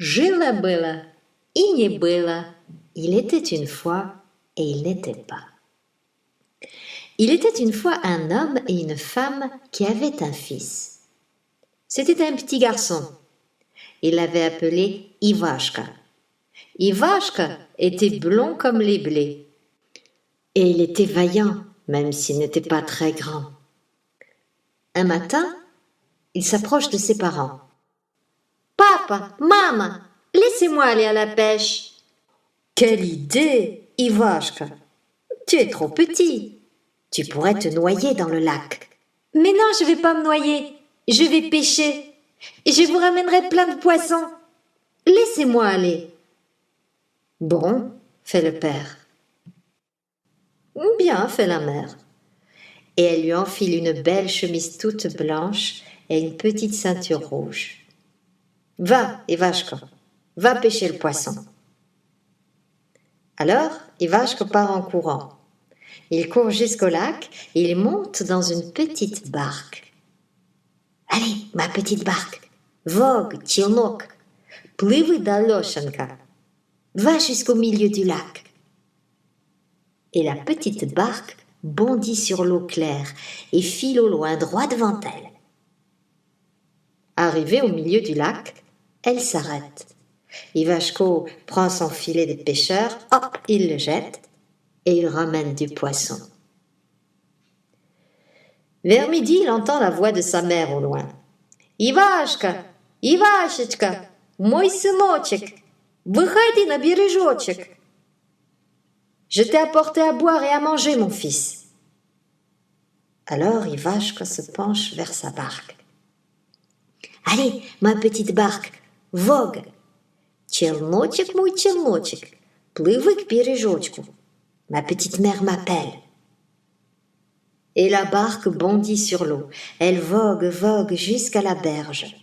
Жила-была и не было. Il était une fois et il n'était pas. Il était une fois un homme et une femme qui avaient un fils. C'était un petit garçon. Il l'avait appelé Ivashka. Ivashka était blond comme les blés. Et il était vaillant, même s'il n'était pas très grand. Un matin, il s'approche de ses parents. « Papa, maman, laissez-moi aller à la pêche. »« Quelle idée, Ivashka. Tu es trop petit. Tu pourrais te noyer dans le lac. »« Mais non, je ne vais pas me noyer. Je vais pêcher. Et je vous ramènerai plein de poissons. Laissez-moi aller. »« Bon, fait le père. Bien, fait la mère. Et elle lui enfile une belle chemise toute blanche et une petite ceinture rouge. « Va, Ivashka, va pêcher le poisson. » Alors, Ivashka part en courant. Il court jusqu'au lac et il monte dans une petite barque. « Allez, ma petite barque, vogue, челнок, плыви Daloshenka, va jusqu'au milieu du lac. » Et la petite barque bondit sur l'eau claire et file au loin droit devant elle. Arrivée au milieu du lac, elle s'arrête. Ivashko prend son filet de pêcheur, hop, il le jette et il ramène du poisson. Vers midi, il entend la voix de sa mère au loin. « Ивашка, Ивашечка, мой сыночек, выходи на бережочек. » Je t'ai apporté à boire et à manger, mon fils. Alors Ivashka se penche vers sa barque. Allez, ma petite barque, vogue. Челночек мой челночек, плыви к бережочку. Ma petite mère m'appelle. Et la barque bondit sur l'eau. Elle vogue, vogue jusqu'à la berge.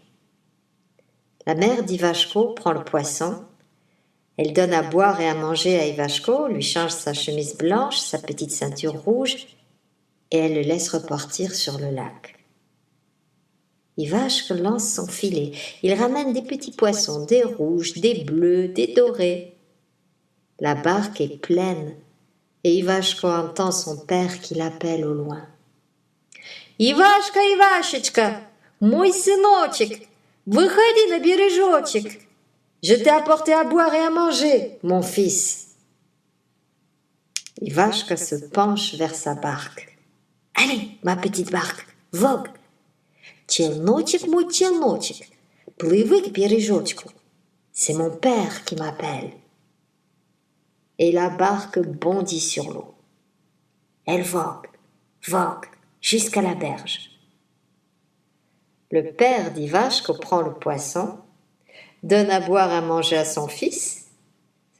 La mère d'Ivashko prend le poisson. Elle donne à boire et à manger à Ivashko, lui change sa chemise blanche, sa petite ceinture rouge, et elle le laisse repartir sur le lac. Ivashka lance son filet. Il ramène des petits poissons, des rouges, des bleus, des dorés. La barque est pleine et Ivashka entend son père qui l'appelle au loin. « Ивашка, Ивашечка, мой сыночек, выходи на бережочек. Je t'ai apporté à boire et à manger, mon fils. » Ivashka se penche vers sa barque. « Allez, ma petite barque, vogue. Челночек мой челночек, плыви к бережочку. C'est mon père qui m'appelle. » Et la barque bondit sur l'eau. Elle vogue, vogue, jusqu'à la berge. Le père d'Ivashka prend le poisson, donne à boire et à manger à son fils,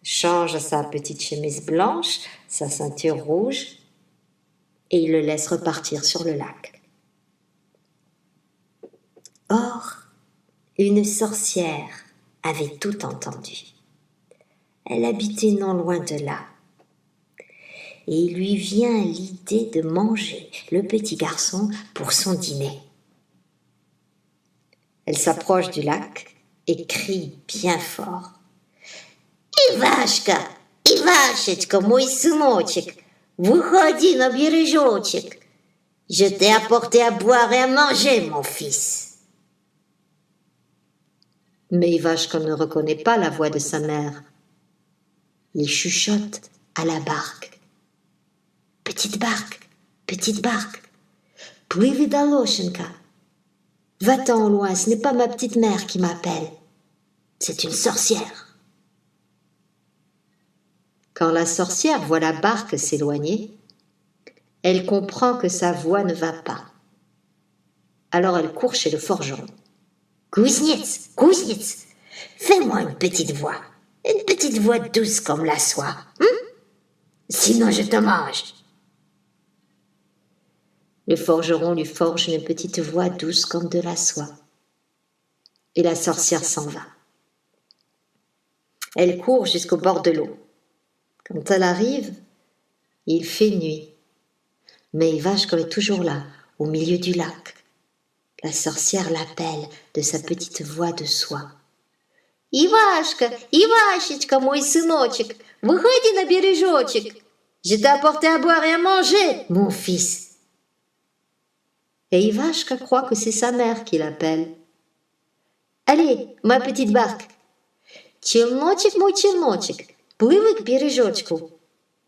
change sa petite chemise blanche, sa ceinture rouge, et il le laisse repartir sur le lac. Or, une sorcière avait tout entendu. Elle habitait non loin de là. Et il lui vient l'idée de manger le petit garçon pour son dîner. Elle s'approche du lac et crie bien fort. « Ивашка, Ивашечка, мой сыночек, выходи на бережочек. Je t'ai apporté à boire et à manger, mon fils. » Mais Ivashka ne reconnaît pas la voix de sa mère. Il chuchote à la barque. « Petite barque, плыви Daloshenka. Va-t'en au loin, ce n'est pas ma petite mère qui m'appelle. C'est une sorcière. » Quand la sorcière voit la barque s'éloigner, elle comprend que sa voix ne va pas. Alors elle court chez le forgeron. « Кузнец, кузнец, fais-moi une petite voix douce comme la soie, sinon je te mange. » Le forgeron lui forge une petite voix douce comme de la soie. Et la sorcière s'en va. Elle court jusqu'au bord de l'eau. Quand elle arrive, il fait nuit. Mais Ivashka est toujours là, au milieu du lac. La sorcière l'appelle de sa petite voix de soie. Ивашка, Ивашечка, мой сыночек, выходи на бережочек. Je t'ai apporté à boire et à manger, mon fils. Et Ivashka croit que c'est sa mère qui l'appelle. Allez, ma petite barque. Челночек, мой челночек, плывай к бережочку.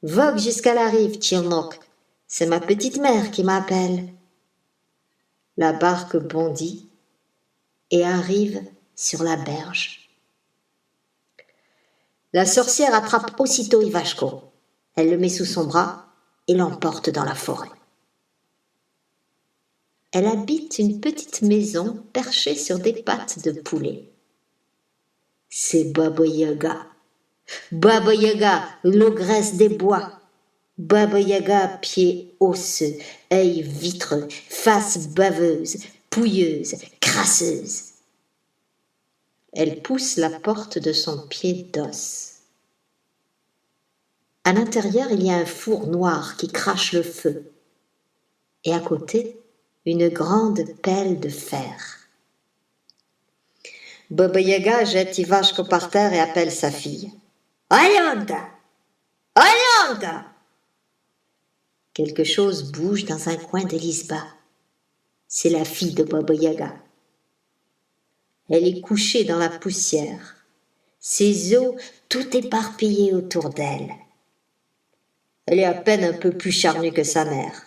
Vogue jusqu'à la rive, челнок. C'est ma petite mère qui m'appelle. La barque bondit et arrive sur la berge. La sorcière attrape aussitôt Ivashko. Elle le met sous son bras et l'emporte dans la forêt. Elle habite une petite maison perchée sur des pattes de poulet. C'est Baba Yaga. Baba Yaga, l'ogresse des bois. Baba Yaga, pieds osseux, œils vitreux, face baveuse, pouilleuse, crasseuse. Elle pousse la porte de son pied d'os. À l'intérieur, il y a un four noir qui crache le feu. Et à côté, une grande pelle de fer. Baba Yaga jette Ivashko par terre et appelle sa fille. Alyonka! Alyonka! Quelque chose bouge dans un coin de l'isba. C'est la fille de Baba Yaga. Elle est couchée dans la poussière, ses os tout éparpillés autour d'elle. Elle est à peine un peu plus charnue que sa mère.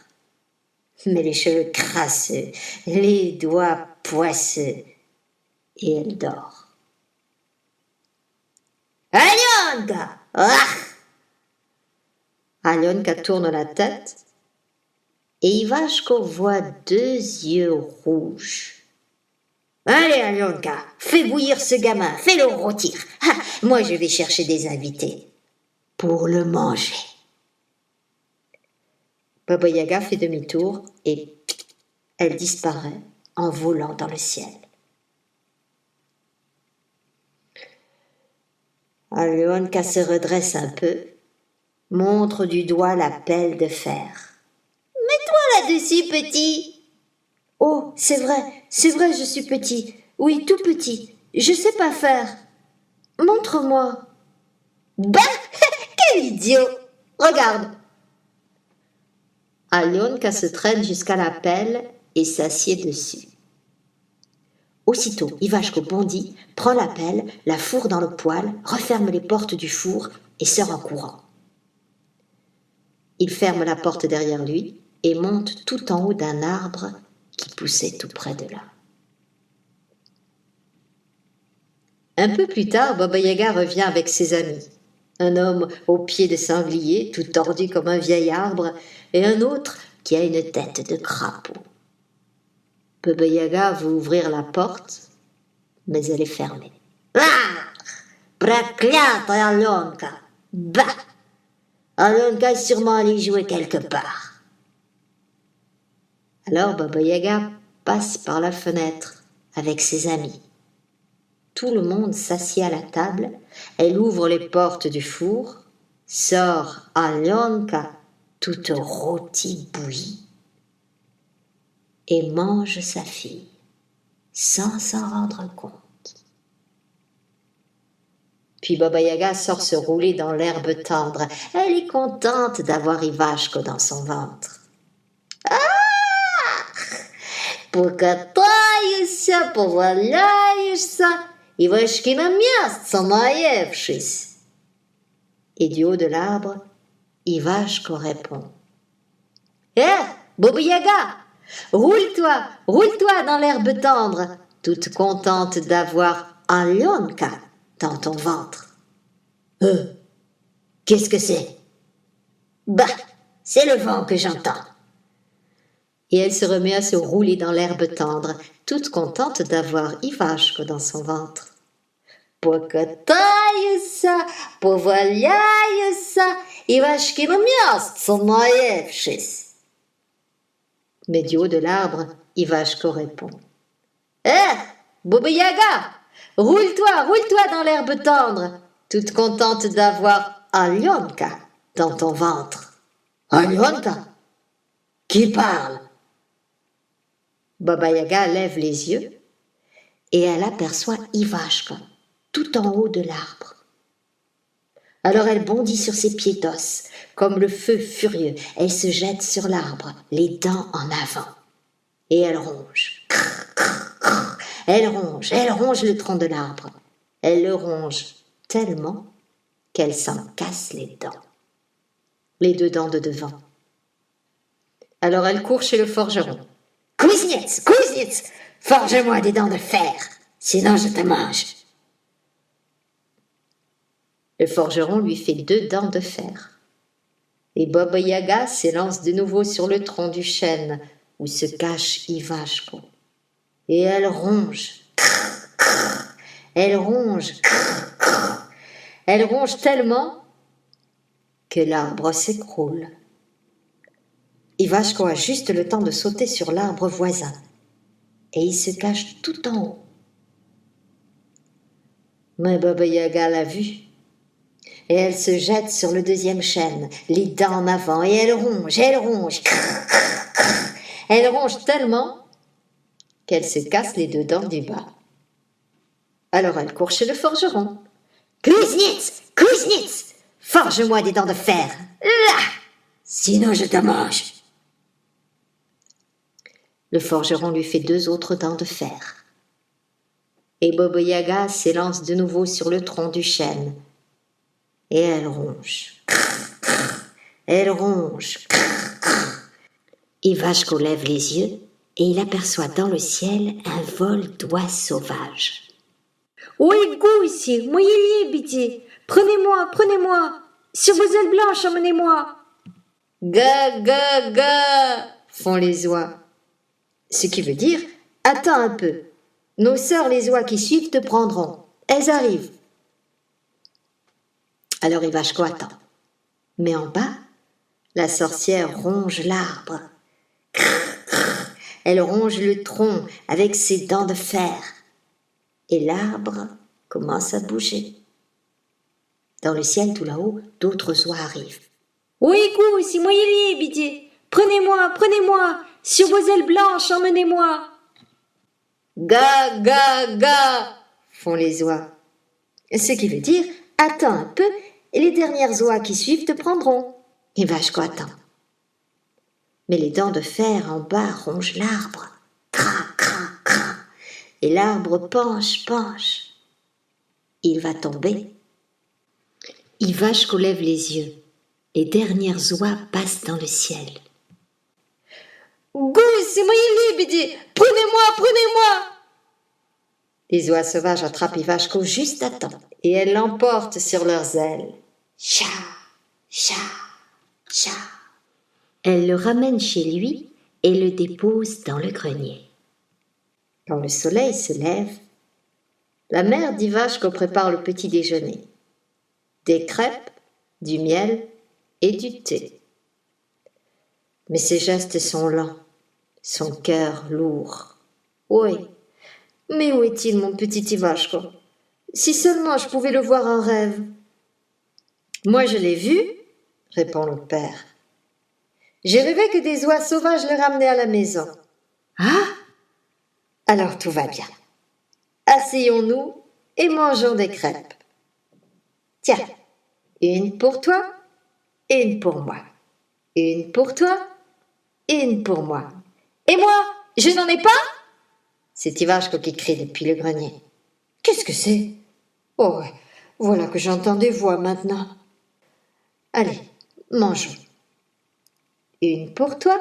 Mais les cheveux crasseux, les doigts poisseux, et elle dort. Alyonka! Ah! Alyonka tourne la tête et Ivashko voit 2 yeux rouges. Allez, Alyonka, fais bouillir ce gamin, fais-le rôtir. Ah, moi, je vais chercher des invités pour le manger. Baba Yaga fait demi-tour et elle disparaît en volant dans le ciel. Alyonka se redresse un peu, montre du doigt la pelle de fer. Mets-toi là-dessus, petit. Oh, c'est vrai, je suis petit. Oui, tout petit. Je sais pas faire. Montre-moi. Bah, quel idiot. Regarde. Alyonka se traîne jusqu'à la pelle et s'assied dessus. Aussitôt, Ivashko bondit, prend la pelle, la fourre dans le poêle, referme les portes du four et sort en courant. Il ferme la porte derrière lui et monte tout en haut d'un arbre qui poussait tout près de là. Un peu plus tard, Baba Yaga revient avec ses amis. Un homme aux pieds de sanglier, tout tordu comme un vieil arbre, et un autre qui a une tête de crapaud. Baba Yaga veut ouvrir la porte, mais elle est fermée. Ah! Проклятая Alyonka! Bah! Alyonka est sûrement allée jouer quelque part. Alors Baba Yaga passe par la fenêtre avec ses amis. Tout le monde s'assied à la table, elle ouvre les portes du four, sort Alyonka toute rôtie bouillie et mange sa fille sans s'en rendre compte. Puis Baba Yaga sort se rouler dans l'herbe tendre. Elle est contente d'avoir Ivashko dans son ventre. Покатаешься, поваляешься, Ивашкино мясцо наевшись. Et du haut de l'arbre, Ivashko répond. Baba Yaga, roule-toi dans l'herbe tendre, toute contente d'avoir Alyonka dans ton ventre. Qu'est-ce que c'est? Bah, c'est le vent que j'entends. Et elle se remet à se rouler dans l'herbe tendre, toute contente d'avoir Ivashko dans son ventre. Покатаешься, поваляешься, Ивашкино мясцо наевшись. Mais du haut de l'arbre, Ivashko répond. Baba Yaga, roule-toi dans l'herbe tendre, toute contente d'avoir Alyonka dans ton ventre. Alyonka? Qui parle? Baba Yaga lève les yeux et elle aperçoit Ivashko, tout en haut de l'arbre. Alors elle bondit sur ses pieds d'os, comme le feu furieux. Elle se jette sur l'arbre, les dents en avant. Et elle ronge. Elle ronge le tronc de l'arbre. Elle le ronge tellement qu'elle s'en casse les dents. Les 2 dents de devant. Alors elle court chez le forgeron. « Kouznets, Kouznets, forge-moi des dents de fer, sinon je te mange. » Le forgeron lui fait 2 dents de fer. Et Baba Yaga s'élance de nouveau sur le tronc du chêne où se cache Ivashko. Et elle ronge. Elle ronge. Elle ronge tellement que l'arbre s'écroule. Ivashko a juste le temps de sauter sur l'arbre voisin. Et il se cache tout en haut. Mais Baba Yaga l'a vu. Et elle se jette sur le 2e chêne, les dents en avant, et elle ronge. Elle ronge tellement qu'elle se casse les 2 dents du bas. Alors elle court chez le forgeron. « Kouznets, Kouznets, forge-moi des dents de fer, là, sinon je te mange. » Le forgeron lui fait 2 autres dents de fer. Et Baba Yaga s'élance de nouveau sur le tronc du chêne. Et elle ronge. Elle ronge. Ivashko lève les yeux et il aperçoit dans le ciel un vol d'oies sauvages. « Oi, gousi, moyelier, bidi, prenez-moi, sur vos ailes blanches, emmenez-moi. »« Ga, ga, ga » font les oies. Ce qui veut dire « Attends un peu, nos sœurs les oies qui suivent te prendront, elles arrivent. » Alors Ivashko attend. Mais en bas, la sorcière ronge l'arbre. Elle ronge le tronc avec ses dents de fer. Et l'arbre commence à bouger. Dans le ciel tout là-haut, d'autres oies arrivent. « Oui, si moyelier, bidi, prenez-moi, sur vos ailes blanches, emmenez-moi. »« Ga, ga, ga » font les oies. Ce qui veut dire « Attends un peu, et les dernières oies qui suivent te prendront. » Ivashko attend. Mais les dents de fer en bas rongent l'arbre. Cra, cra, cra. Et l'arbre penche. Il va tomber. Ivashko lève les yeux. Les dernières oies passent dans le ciel. « Gousse, moyelier, bidi, prenez-moi. » Les oies sauvages attrapent Ivashko juste à temps et elles l'emportent sur leurs ailes. Cha, cha, cha. Elles le ramènent chez lui et le déposent dans le grenier. Quand le soleil se lève, la mère d'Ivashko prépare le petit déjeuner. Des crêpes, du miel et du thé. Mais ses gestes sont lents, son cœur lourd. Oui, mais où est-il mon petit Ivashko? Si seulement je pouvais le voir en rêve. Moi je l'ai vu, répond le père. J'ai rêvé que des oies sauvages le ramenaient à la maison. Ah? Alors tout va bien. Asseyons-nous et mangeons des crêpes. Tiens, une pour toi, une pour moi. Une pour toi, une pour moi. Et moi, je n'en ai pas? C'est Ivashko qui crie depuis le grenier. Qu'est-ce que c'est? Oh, voilà que j'entends des voix maintenant. Allez, mangeons. Une pour toi,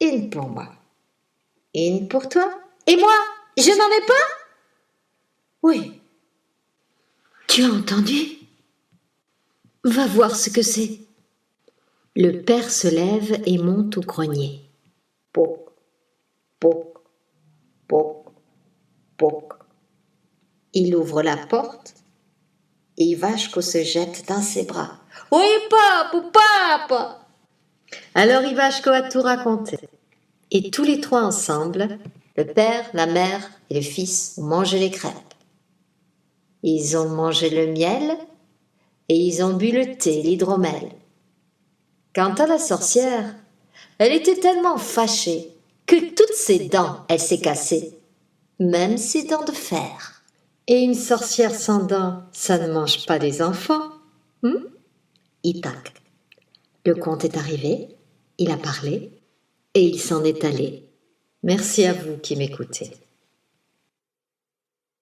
une pour moi. Une pour toi. Et moi, je n'en ai pas? Oui. Tu as entendu? Va voir ce que c'est. Le père se lève et monte au grenier. Poc, poc, poc, poc. Il ouvre la porte et Ivashko se jette dans ses bras. « Oui, papa !» Alors Ivashko a tout raconté. Et tous les 3 ensemble, le père, la mère et le fils, ont mangé les crêpes. Ils ont mangé le miel et ils ont bu le thé, l'hydromel. Quant à la sorcière, elle était tellement fâchée que toutes ses dents, elle s'est cassée, même ses dents de fer. Et une sorcière sans dents, ça ne mange pas des enfants. Itac. Le conte est arrivé, il a parlé, et il s'en est allé. Merci à vous qui m'écoutez.